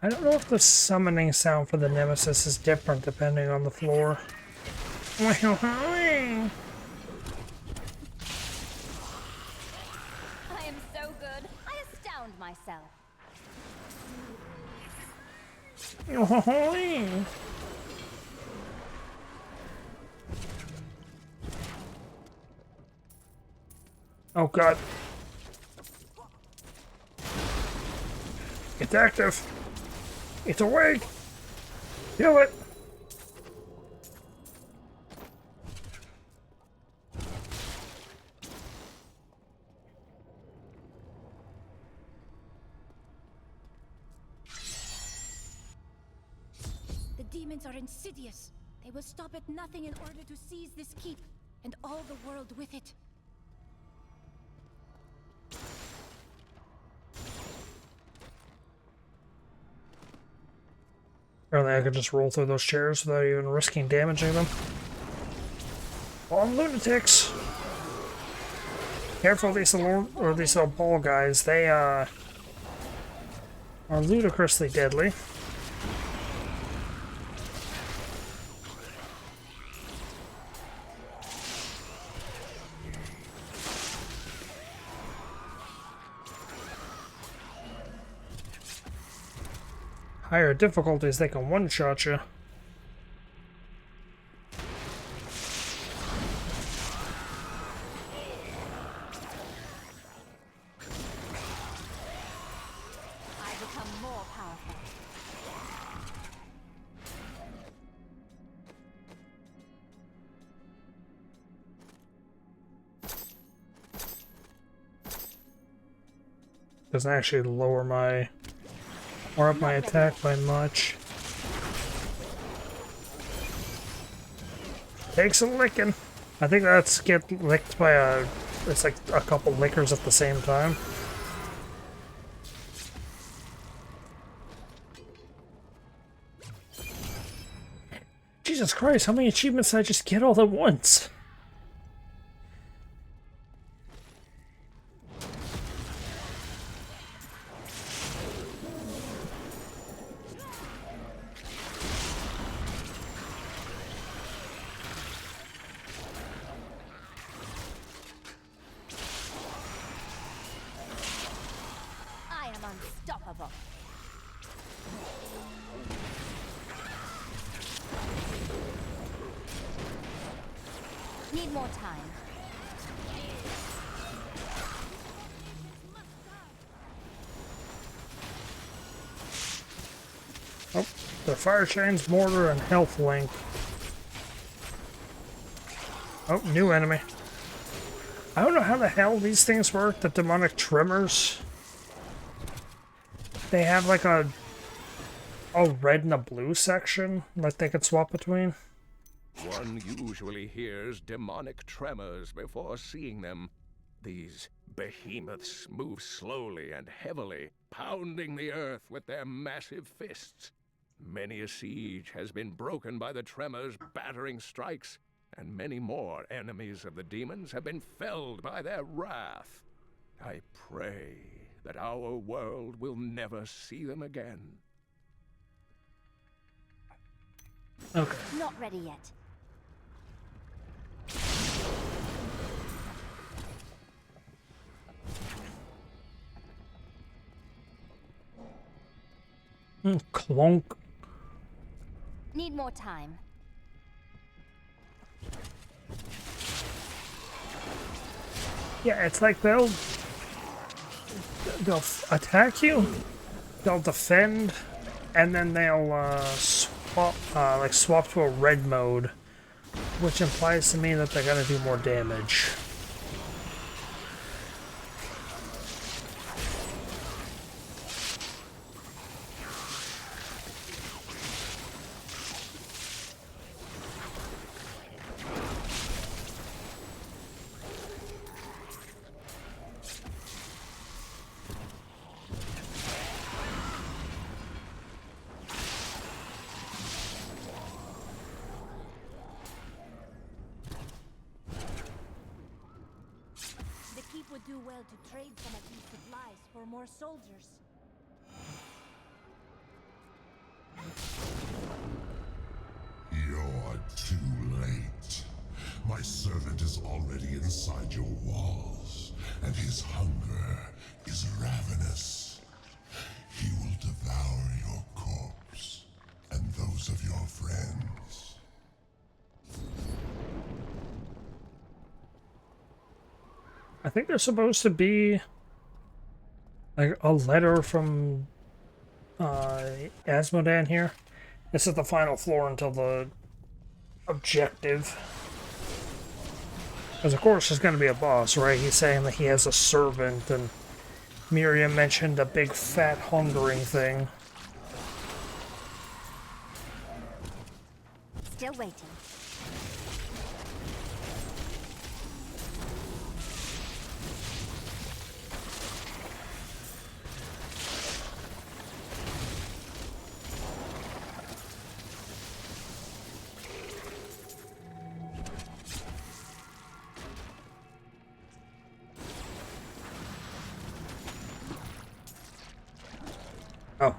I don't know if the summoning sound for the Nemesis is different depending on the floor. I am so good. I astound myself. Oh god. It's active. It's awake. Kill it. The demons are insidious. They will stop at nothing in order to seize this keep, and all the world with it. Apparently I could just roll through those chairs without even risking damaging them. Bomb lunatics! Careful, these little ball guys. They are ludicrously deadly. Higher difficulties, they can one-shot you. I become more powerful. Doesn't actually lower my or up my attack by much. Takes a licking. I think that's get licked by it's like a couple lickers at the same time. Jesus Christ, how many achievements did I just get all at once? Unstoppable. Need more time. Oh, the fire chains, mortar, and health link. Oh, new enemy. I don't know how the hell these things work, the demonic tremors. They have like a red and a blue section like they could swap between. One usually hears demonic tremors before seeing them. These behemoths move slowly and heavily, pounding the earth with their massive fists. Many a siege has been broken by the tremors' battering strikes, and many more enemies of the demons have been felled by their wrath. I pray that our world will never see them again. Okay. Not ready yet. Clonk. Need more time. Yeah, it's like they'll attack you, they'll defend, and then they'll swap to a red mode, which implies to me that they're gonna do more damage. Would do well to trade some of these supplies for more soldiers. You're too late. My servant is already inside your walls, and his hunger is ravenous. He will devour your corpse, and those of your friends. I think there's supposed to be like a letter from Azmodan here. This is the final floor until the objective. Because of course there's going to be a boss, right? He's saying that he has a servant, and Miriam mentioned a big fat hungering thing. Still waiting. Oh.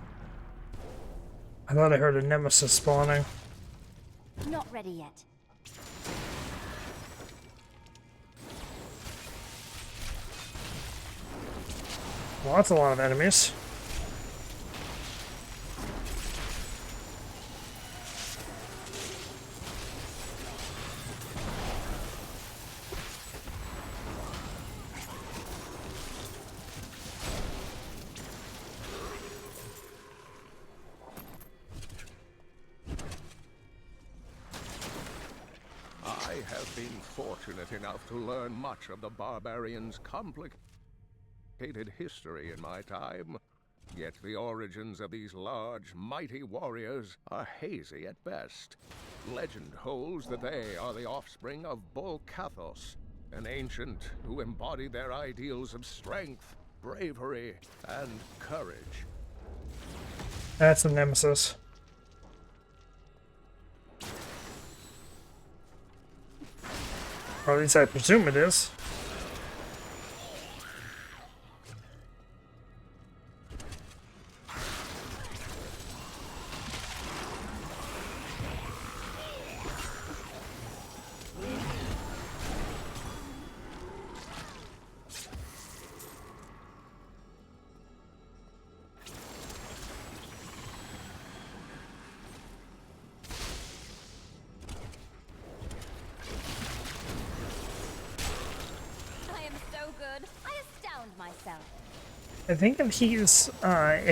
I thought I heard a nemesis spawning. Not ready yet. Well, that's a lot of enemies. I have been fortunate enough to learn much of the barbarians' complicated history in my time. Yet the origins of these large, mighty warriors are hazy at best. Legend holds that they are the offspring of Bull Kathos, an ancient who embodied their ideals of strength, bravery, and courage. That's a nemesis. Or at least I presume it is. I think if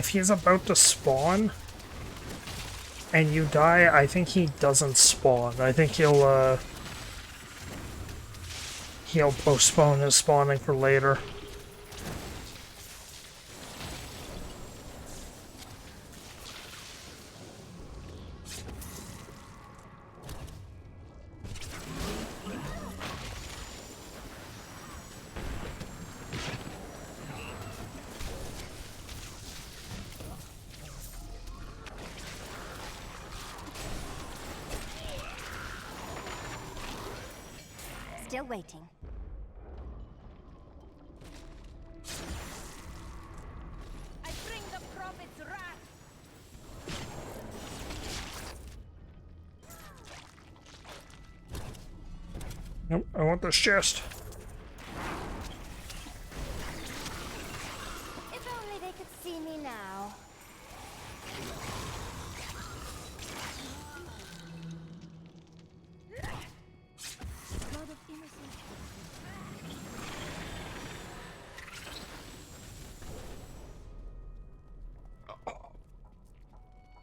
he's about to spawn and you die, I think he doesn't spawn. I think he'll postpone his spawning for later. Still waiting. I bring the prophet's wrath. Nope, I want this chest. If only they could see me now.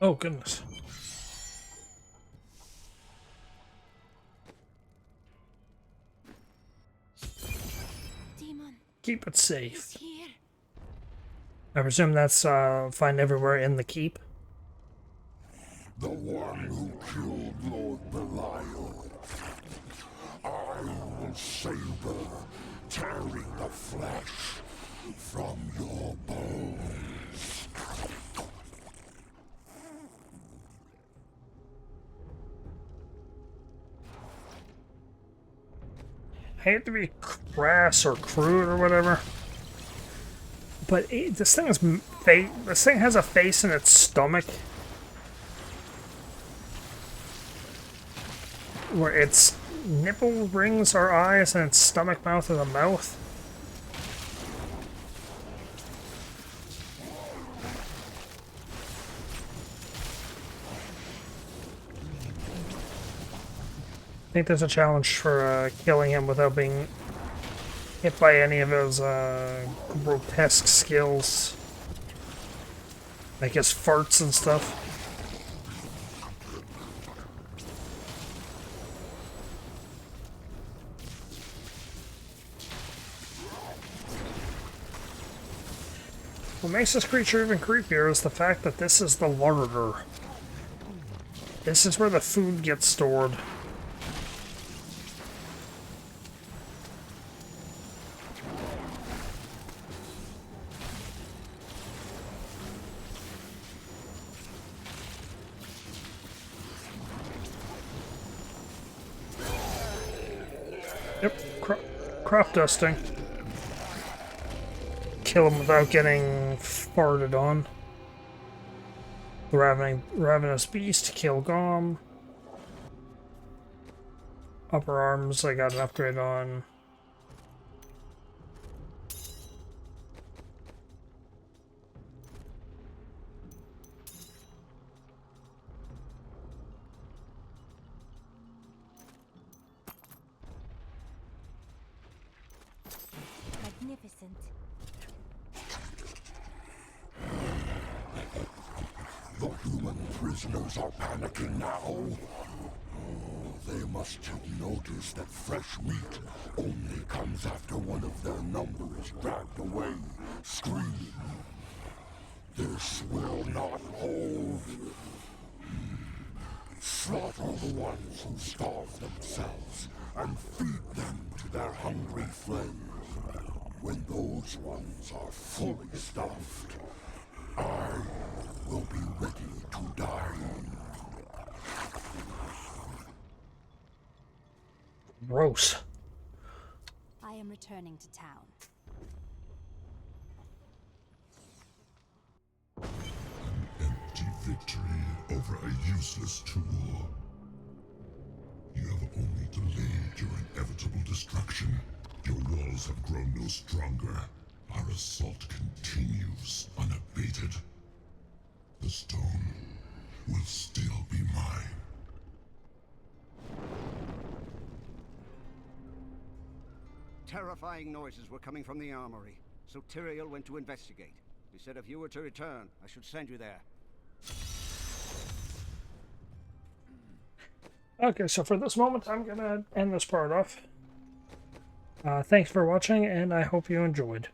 Oh, goodness. Demon. Keep it safe. Here. I presume that's find everywhere in the keep. The one who killed Lord Belial. I will savor, tearing the flesh from your bones. I hate to be crass or crude or whatever, but this thing has a face in its stomach. where its nipple rings are eyes and its stomach mouth is a mouth. I think there's a challenge for killing him without being hit by any of his grotesque skills. Like his farts and stuff. What makes this creature even creepier is the fact that this is the larder. This is where the food gets stored. Yep, crop dusting. Kill him without getting farted on. The ravenous beast, kill Ghom. Upper arms, I got an upgrade on. Magnificent. The human prisoners are panicking now. Oh, they must have noticed that fresh meat only comes after one of their number is dragged away, screaming. This will not hold. Slaughter the ones who starve themselves and feed them to their hungry friends. When those ones are fully stuffed, I will be ready to die. Gross. I am returning to town. Empty victory over a useless tool. You have only delayed your inevitable destruction. Your walls have grown no stronger. Our assault continues unabated. The stone will still be mine. Terrifying noises were coming from the armory, so Tyrael went to investigate. He said if you were to return, I should send you there. Okay, so for this moment, I'm gonna end this part off. Thanks for watching, and I hope you enjoyed.